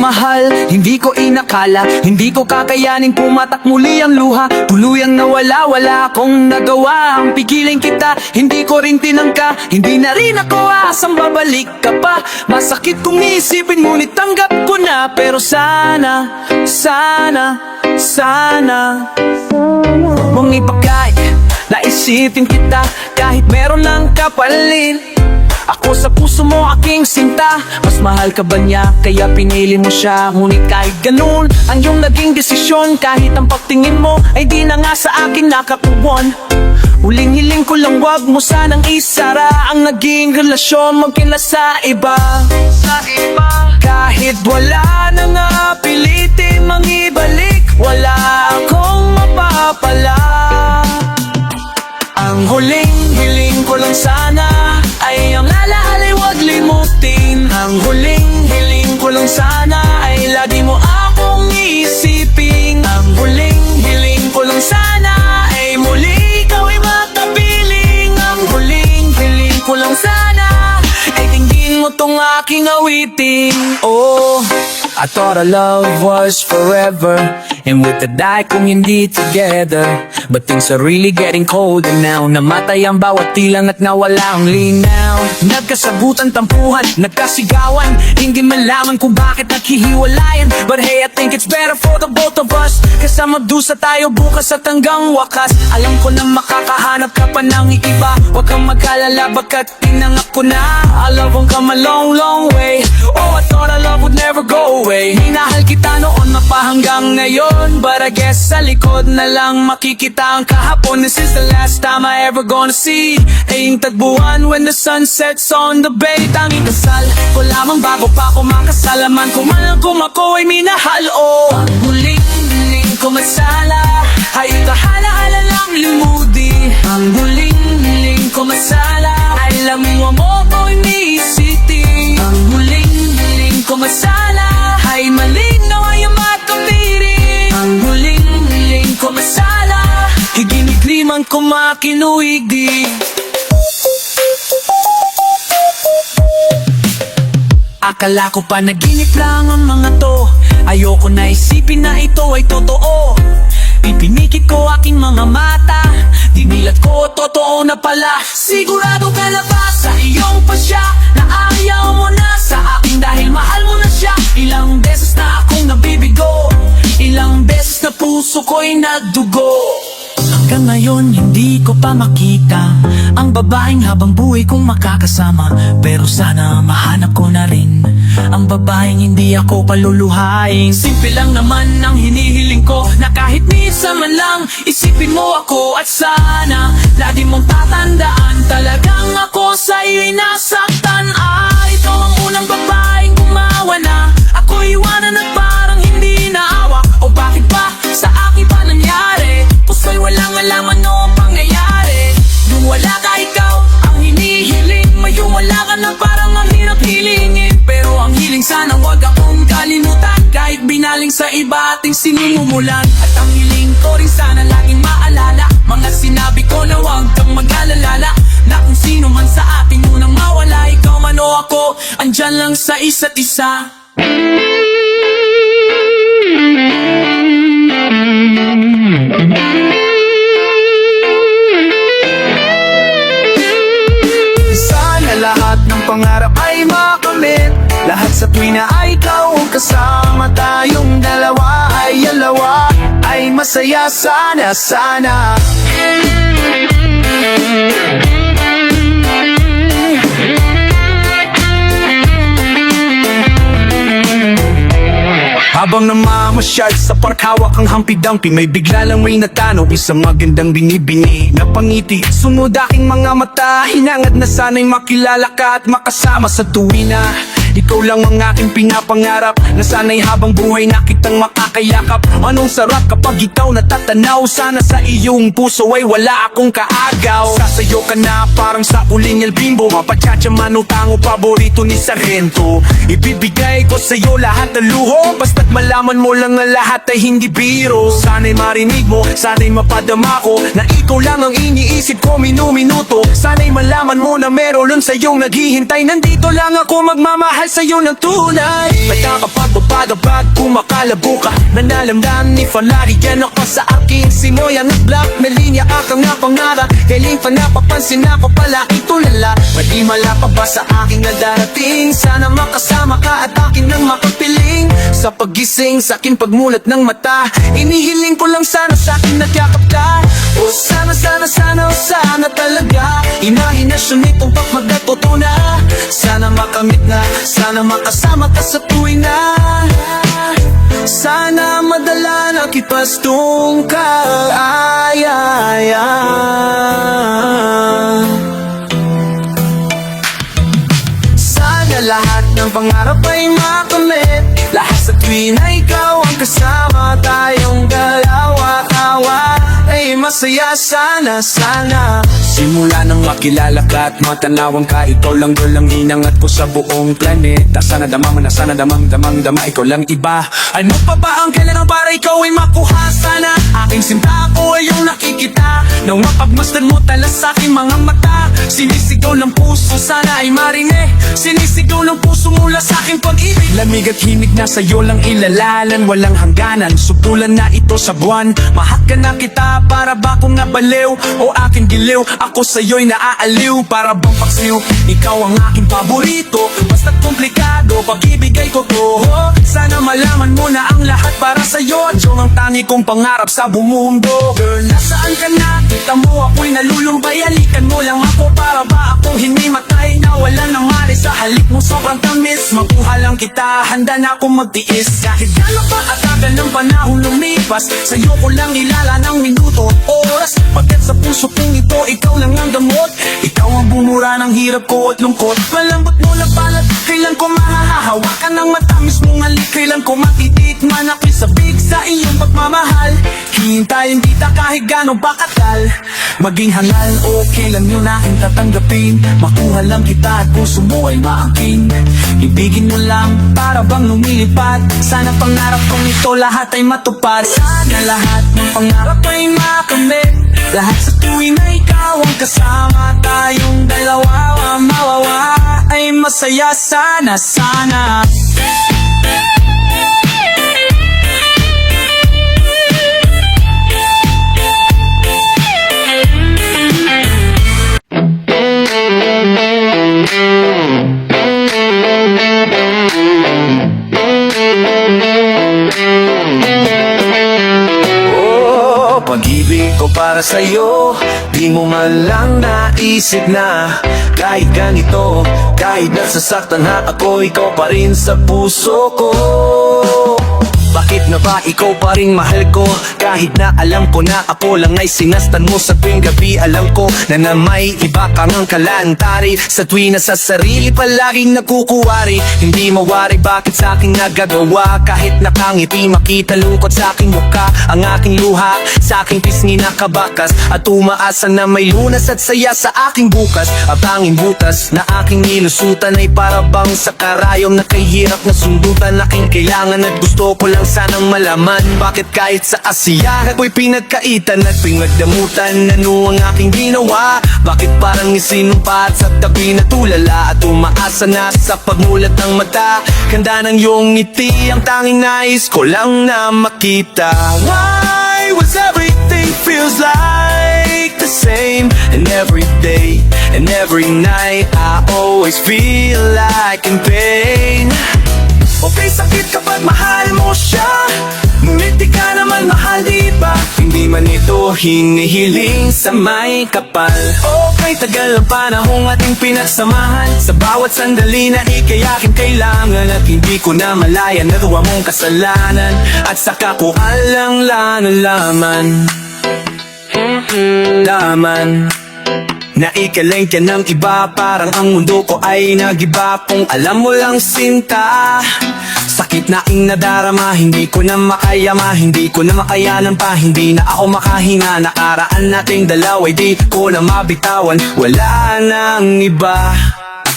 mahal, hindi ko inakala, hindi ko kakayanin pumatak muli ang luha. Tuluyang nawala, wala akong nagawa ang pigilin kita, hindi ko rin tinangka. Hindi na rin ako asang babalik ka pa. Masakit kung iisipin ngunit tanggap ko na. Pero sana, sana, sana mong ipagkay na isipin kita kahit meron ng kapalit. Ako sa puso mo aking sinta, mas mahal ka ba niya kaya pinili mo siya. Ngunit kahit ganun ang iyong naging desisyon, kahit ang pagtingin mo ay di na nga sa akin nakakuwan. Huling hiling ko lang wag mo sanang isara ang naging relasyon mo kila sa iba. Kahit wala na nga pilitin mang ibalik, wala akong mapapala. Ang huling hiling ko lang sana ay ang lalahalay wag limutin. Ang huling hiling ko lang sana ay lagi mo akong isipin. Ang huling hiling ko lang sana ay muli ikaw ay makapiling. Ang huling hiling ko lang sana ay tingin mo tong aking awitin. Oh, I thought our love was forever, and with the die kung hindi together. But things are really getting colder now. Namatay ang bawat tilang at nawala ang linaw. Nagkasabutan, tampuhan, nagkasigawan, hindi malaman kung bakit naghihiwalayan. But hey, I think it's better for the both of us. Kasama dusa tayo bukas at hanggang wakas. Alam ko na makakahanap ka pa ng iba, huwag kang mag-alala baga't tinangak ko na. Our love won't come a long, long way. Oh, I thought our love would never go away. Minahal kita noon mapahanggang ngayon, but I guess sa likod na lang makikita ang kahapon. This is the last time I ever gonna see ayong tagbuhan when the sun sets on the bay. Tanging kasal ko lamang bago pa ako makasalaman, kung man lang kung ako ay minahal. Oh, ang huling-huling ko masala ay kahala-hala lang lumudi. Ang huling-huling ko masala ay lamuha mo ko inisiti. Ang huling-huling ko masala ay malinaw ay makapiring. Ang huling-huling ko masala higinikliman ko makinuig di. Akala ko pa naginip lang ang mga to, ayoko na isipin na ito ay totoo. Pipinikit ko aking mga mata, dinilat ko totoo na pala. Sigurado ka na ba sa iyong pasya na ayaw mo na sa akin dahil mahal mo na siya? Ilang beses na akong nabibigo, ilang beses na puso ko'y nagdugo. Hanggang ngayon hindi ko pa makita ang babaeng habang buhay kong makakasama. Pero sana mahanap ko na rin ang babaeng hindi ako paluluhain. Simple lang naman ang hinihiling ko, na kahit minsan man lang isipin mo ako. At sana lagi mong tatandaan, talagang ako sa iyo'y nasaktan. Ito ang unang babaeng gumawa na ako iwanan at parang hindi naawa. O bakit ba sa akin pa nangyari? Puso'y walang alaman noong pangyayari. Nung wala ka ikaw ang hinihiling, mayroong wala ka na parang ang hirap hilingin. Pero ang hiling sana wag akong kalimutan, kahit binaling sa iba ating sinumumulan. At ang hiling ko rin sana laging maalala mga sinabi ko na wag kang mag-alala, na kung sino man sa ating unang mawala, ikaw man o ako, andyan lang sa isa't isa. Sana lahat ng pangarap ay makamit, lahat sa tuwi na ay ikaw ang kasama. Tayong dalawa ay alawa, ay masaya sana, sana. Habang namamasyal sa park, hawak ang hampi-dampi, may bigla lang may natanaw, isang magandang binibini na pangiti. Sunod aking mga mata, hinangad na sana'y makilala ka at makasama sa tuwina. Ikaw lang ang aking pinapangarap, na sana'y habang buhay na kitang makakayakap. Anong sarap kapag ikaw natatanaw, sana sa iyong puso ay wala akong kaagaw. Sasayo ka na parang sa uling El Bimbo, mapachacha man utango paborito ni Sargento. Ibibigay ko sa'yo lahat ng luho, basta't malaman mo lang ang lahat ay hindi biro. Sana'y marinig mo, sana'y mapadama ko, na ikaw lang ang iniisip ko minu-minuto. Sana'y malaman mo na meron lang sa'yong naghihintay, nandito lang ako magmamahal nagmamahal sa'yo ng tunay. Nagkakapagpapagabag kung makalabo ka. Nanalamdam ni Falarian ako sa aking simoy. Ang black na linya akang napangarap. Kailing pa napapansin ako pala itulala. Madimala pa ba sa aking nadarating? Sana makasama ka at akin nang makapiling. Sa pagising, sa aking pagmulat ng mata, inihiling ko lang sana sa akin nagyakap ka. O sana, sana, sana, o sana talaga. Imahinasyon nitong pagmagatuto na. Sana makamit na, sana makasama ka sa tuwing na. Sana madala na kitwastong kaayaya. Sana lahat ng pangarap ay makamit. Lahat sa tuwin na ikaw ang kasama. Tayong dalawa-tawa ay masaya sana, sana. Simula nang makilala ka at matanawan ka, ikaw lang girl ang hinangat ko sa buong planeta. Sana damang na sana damang-damang-dama, ikaw lang iba. Ano pa ba ang kailangan para ikaw ay makuha? Sana aking sinta ko ay yung nakikita. Nang mapagmasdan mo tala sa aking mga mata. Sinisigaw ng puso, sana ay marinig. Sinisigaw ng puso mula sa aking pag-ibig. Lamig at himig na sa'yo lang ilalalan. Walang hangganan, supulan na ito sa buwan. Mahak ka na kita, para ba kung nabaliw o aking giliw? Ako sa'yo'y naaaliw, para bang paksiw. Ikaw ang aking paborito, basta't komplikado, pag-ibigay ko to. Sana malaman mo na ang lahat para sa'yo. At yung ang tangi kong pangarap sa buong mundo. Girl, nasaan ka na? Kita mo ako'y nalulumbay. Halikan mo lang ako, para ba akong hinimatay na wala nang mali sa halik mo sobrang tamis. Makuha lang kita, handa na akong magtiis. Kahit gano'n pa at tagal ng panahon lumipas, sa'yo ko lang ilala ng minuto, oras. Pagkat sa puso kong ito, ikaw lang ang damot. Ikaw ang bumura ng hirap ko at lungkot. Malambot mo na balat, kailan ko mahahawakan ng matamis mong halik. Kailan ko matitikman ako'y sabik sa iyong pagmamahal. Hintayin kita kahit gano'n ba katal. Maging hangal, okay lang yun aking tatanggapin. Makuha lang kita at puso mo ay maangkin. Ibigin mo lang para bang lumilipad. Sana pangarap kong ito lahat ay matupad. Sana lahat ng pangarap ay makamit. Lahat sa tuwing na ikaw ang kasama. Tayong dalawa mawawa ay masaya sana, sana. Pag-ibig ko para sa'yo, di mo man lang naisip na kahit ganito, kahit nasasaktan na ako, ikaw pa rin sa puso ko. Bakit na ba ikaw pa rin mahal ko? Kahit na alam ko na ako lang ay sinastan mo sa tuwing gabi. Alam ko na may iba kang ang kalantari. Sa tuwing na sa sarili palaging nakukuwari. Hindi mawari bakit sa aking nagagawa. Kahit nakangiti makita lungkot sa aking mukha. Ang aking luha sa aking pisngi nakabakas. At umaasa na may lunas at saya sa aking bukas. Ang tanging butas na aking nilusutan ay para bang sa karayom na kay hirap na sundutan. Aking kailangan at gusto ko lang sanang malaman bakit kahit sa asiyahan ko'y pinagkaitan at pinagdamutan. Ano ang aking ginawa? Bakit parang isinumpa at sa tabi na tulala at umaasa na sa pagmulat ng mata. Ganda ng iyong ngiti ang tanging nais ko lang na makita. Why was everything feels like the same? And every day and every night I always feel like in pain. Okay, sakit kapag mahal mo siya, ngunit di ka naman mahal, diba? Hindi man ito hinihiling sa may kapal. Okay, tagal ang panahong ating pinagsamahan. Sa bawat sandali na ika'y aking kailangan. At hindi ko na malaya na gawa mong kasalanan. At saka ko alang nalaman na ikalain ka ng iba. Parang ang mundo ko ay nagiba. Kung alam mo lang sinta, sakit na aking nadarama. Hindi ko na makayama, hindi ko na makayanan pa. Hindi na ako makahinga. Nakaraan nating dalawa'y di ko na mabitawan. Wala nang iba.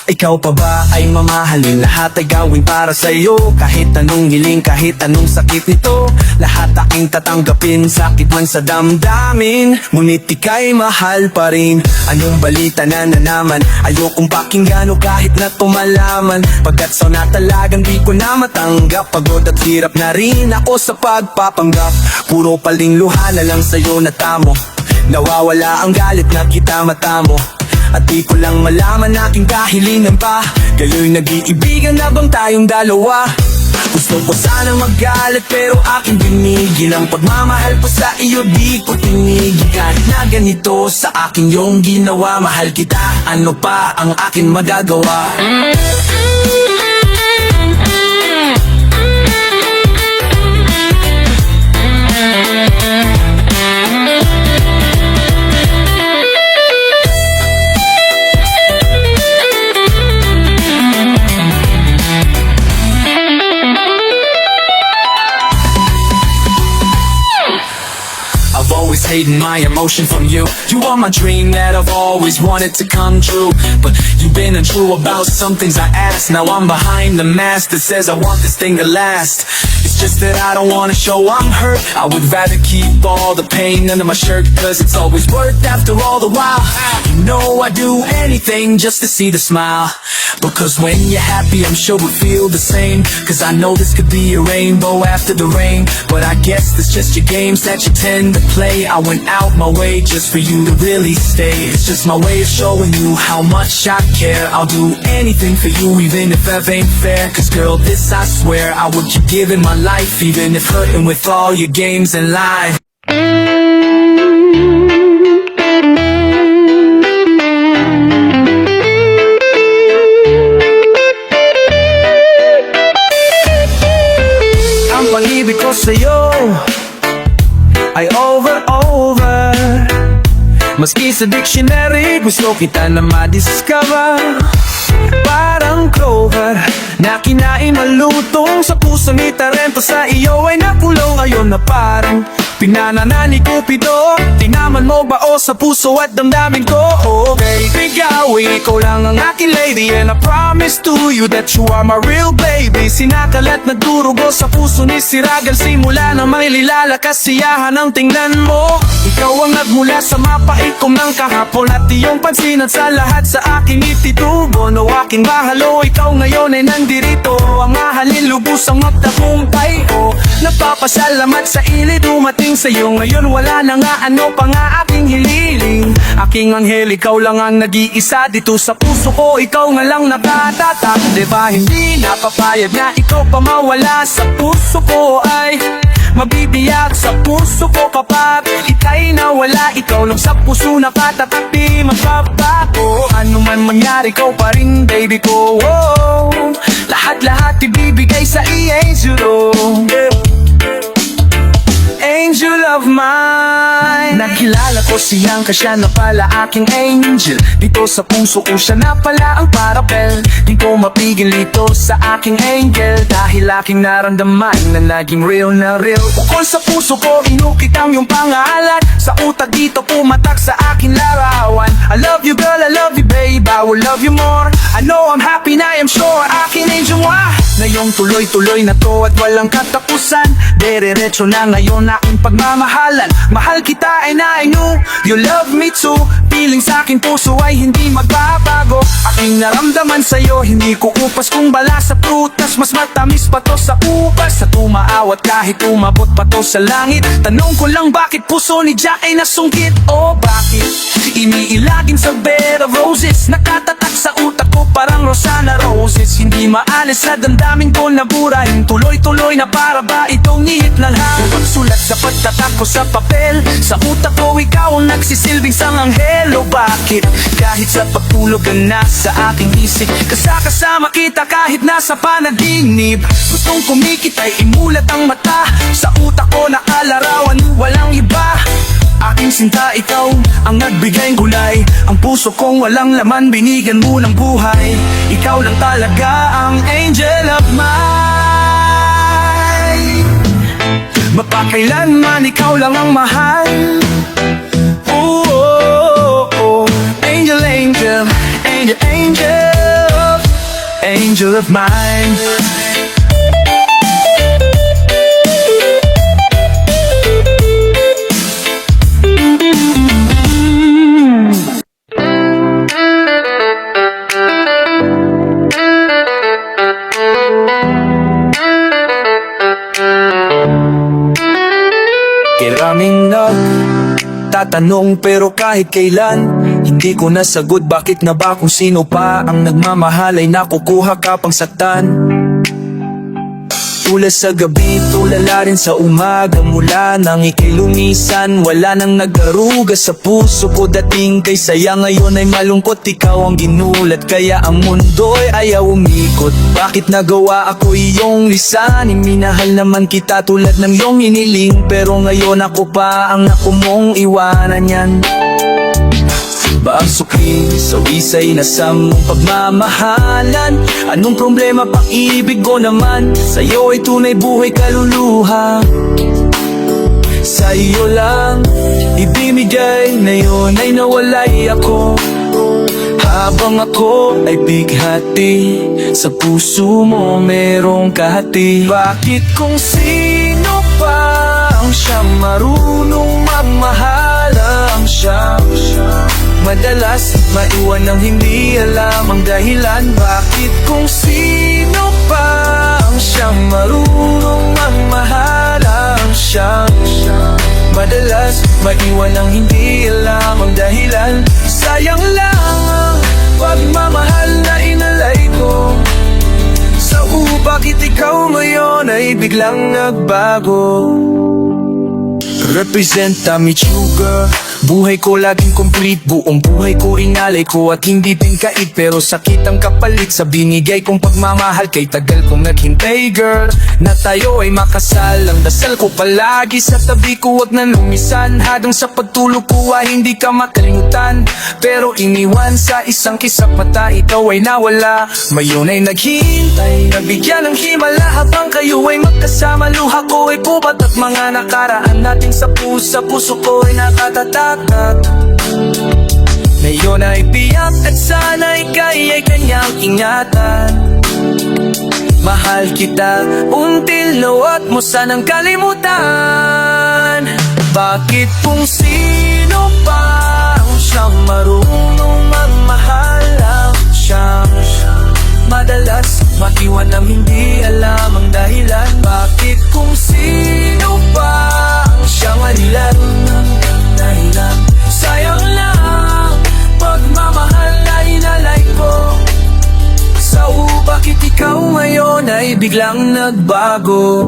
Ikaw pa ba ay mamahalin? Lahat ay gawin para sa'yo. Kahit anong hiling, kahit anong sakit nito, lahat aking tatanggapin. Sakit man sa damdamin, ngunit ika'y mahal pa rin. Anong balita na naman, ayokong pakinggan o kahit na tumalaman. Pagkat sa na talagang di ko na matanggap. Pagod at hirap na rin ako sa pagpapanggap. Puro paling luha na lang sa'yo natamo. Nawawala ang galit na kita matamo. At di ko lang malaman aking kahilingan pa. Kayo'y nag-iibigan na bang tayong dalawa? Gusto ko sana magalit pero aking binigil. Ang pagmamahal ko sa iyo di ko tinigil. Kahit na ganito sa akin yung ginawa. Mahal kita, ano pa ang akin magagawa? Always hiding my emotion from you. You are my dream that I've always wanted to come true. But you've been untrue about some things I asked. Now I'm behind the mask that says I want this thing to last. It's just that I don't wanna show I'm hurt. I would rather keep all the pain under my shirt, cause it's always worked after all the while. You know I'd do anything just to see the smile. Because when you're happy I'm sure we'll feel the same. Cause I know this could be a rainbow after the rain. But I guess that's just your games that you tend to play. I went out my way just for you to really stay. It's just my way of showing you how much I care. I'll do anything for you even if that ain't fair. Cause girl, this I swear I would keep giving my life, even if hurting with all your games and lies. Ang pag-ibig ko sa'yo ay over. Maski sa dictionary gusto kita na madiscover. Parang clover na kinain malutong sa puso ni Tarento. Sa iyo ay nakulong ngayon na parang pinanana ni Cupido. Tinaman mo ba o sa puso at damdamin ko? Okay, bigawin, ikaw lang ang aking lady. And I promise to you that you are my real baby. Sinakalat na durugo sa puso ni Siragal. Simula na may lilala kasiyahan ang tingnan mo. Ikaw ang nagmula sa mapait kong ng kahapon. At iyong pansin at sa lahat sa aking ititubo. No aking bahalo, ikaw ngayon ay nandirito. Ang ahalin lubos ang magtagumpay ko. Napapasalamat sa ilid dumating sa'yo. Ngayon wala na nga ano pa nga aking hililing. Aking anghel, ikaw lang ang nag-iisa dito sa puso ko. Ikaw nga lang nakatatak. Diba hindi napapayag na ikaw pa mawala sa puso ko? Ay mabibiyak sa puso ko kapag ika'y nawala. Ikaw lang sa puso nakatatak, di magbabago. Ano man mangyari, ikaw pa rin baby ko. Lahat-lahat ibibigay sa i-angel. Angel of mine. Nakilala ko siyang kasya na pala aking angel. Dito sa puso ko siya na pala ang parapel. Di ko mapigil dito sa aking angel. Dahil aking naramdaman na naging real na real. Ukol sa puso ko, inukit ang iyong pangalan. Sa utak dito pumatak sa aking larawan. I love you girl, I love you babe, I will love you more. I know I'm happy na I'm sure aking angel mo. Ngayong tuloy-tuloy na to at walang katapusan. Dere-retso na ngayon aking pagmamahalan. Mahal kita and I know you love me too. Feeling sa aking puso ay hindi magbabago. Aking naramdaman sa'yo, hindi ko upas kung bala sa prutas. Mas matamis pa to sa upas. Sa tumaawat kahit umabot pa to sa langit. Tanong ko lang bakit puso ni Jack ay nasungkit? O bakit iniilagin sa bed of roses? Nakatatak sa utak ko parang Rosana Roses. Hindi maalis sa damdamin ko na burahin. Tuloy-tuloy na para ba itong nihit na lang? Pagsulat sa pagtatak ko sa papel. Sa utak ko ikaw ang nagsisilbing sang anghel. O bakit kahit sa pagtulog ka na sa aking isip, kasama kita kahit nasa panaginip. Gustong kumikit ay imulat ang mata. Sa utak ko nakalarawan, walang iba. Aking sinta, ikaw ang nagbigay gulay. Ang puso kong walang laman, binigyan mo ng buhay. Ikaw lang talaga ang angel of mine. Mapakailanman ikaw lang ang mahal. Angel, angel, angel, angel, angel of mine. Maraming tatanong pero kahit kailan hindi ko nasagot bakit na ba kung sino pa ang nagmamahal ay nakukuha ka pang saktan. Tulad sa gabi, tulala rin sa umaga. Mula nang ika'y lumisan, wala nang nagaruga sa puso ko. Dating kay saya, ngayon ay malungkot. Ikaw ang ginulat, kaya ang mundo'y ayaw umikot. Bakit nagawa ako iyong lisanin? Minahal naman kita tulad ng iyong iniling, pero ngayon ako pa ang naku mong iwanan yan. Ba ang sukli sa wisay na sa mong pagmamahalan? Anong problema pang ibig ko naman? Sa'yo ay tunay buhay kaluluha. Sa iyo lang ibinigay, na yun ay nawalay ako. Habang ako ay bighati, sa puso mo merong kahati. Bakit kung sino pa ang siyang marunong magmahal ang siyang madalas maiwan ng hindi alam ang dahilan? Bakit kung sino pa ang siyang marunong magmahal ang siyang madalas maiwan ng hindi alam ang dahilan? Sayang lang ang pagmamahal na inalay ko. Bakit ikaw ngayon ay biglang nagbago? Represent Tommy Sugar. Buhay ko laging complete, buong buhay ko inalay ko at hindi din kait. Pero sakit ang kapalit sa binigay kong pagmamahal. Kay tagal kong naghintay girl, na tayo ay makasal. Ang dasal ko palagi sa tabi ko, wag na lumisan. Hanggang sa pagtulog ko ay hindi ka makalimutan. Pero iniwan sa isang kisap mata, ikaw ay nawala. Mayon ay naghihintay, nabigyan ng himala. Habang kayo ay magkasama, luha ko ay pubat. At mga nakaraan natin sa puso ko ay nakatatak. Ngayon ay biyak at sana'y kaya'y kanyang ingatan. Mahal kita, until nawat mo sanang kalimutan. Bakit kung sino pa ang siyang marunong magmahal ang siyang madalas maiwan ng hindi alam ang dahilan? Bakit kung sino pa ang siyang alilan ng dahilan? Sayang lang pagmamahal na inalay ko. Bakit ikaw ngayon ay biglang nagbago?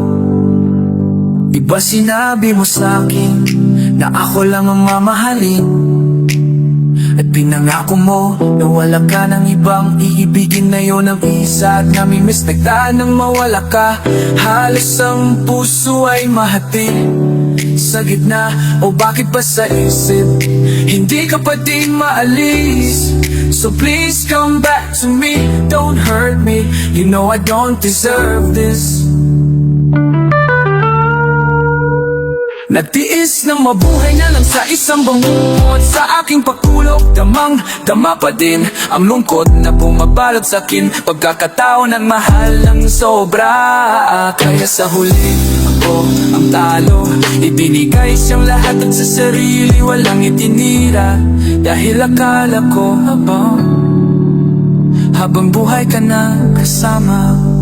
Di ba sinabi mo sa'kin na ako lang ang mamahalin? At pinangako mo na wala ka ng ibang iibigin. Na yun ang isa at namimiss, nagdaan nang mawala ka. Halos ang puso ay mahati sa gitna, o bakit ba sa isip hindi ka pa din maalis? So please come back to me, don't hurt me. You know I don't deserve this. Nagtiis ng mabuhay na lang sa isang bangungot. Sa aking pagkulog, damang-dama pa din ang lungkot na bumabalot sa'kin. Pagkakataon ng mahal ng sobra, kaya sa huli ako ang talo. Ibinigay siyang lahat at sa sarili walang itinira. Dahil akala ko habang buhay ka na kasama.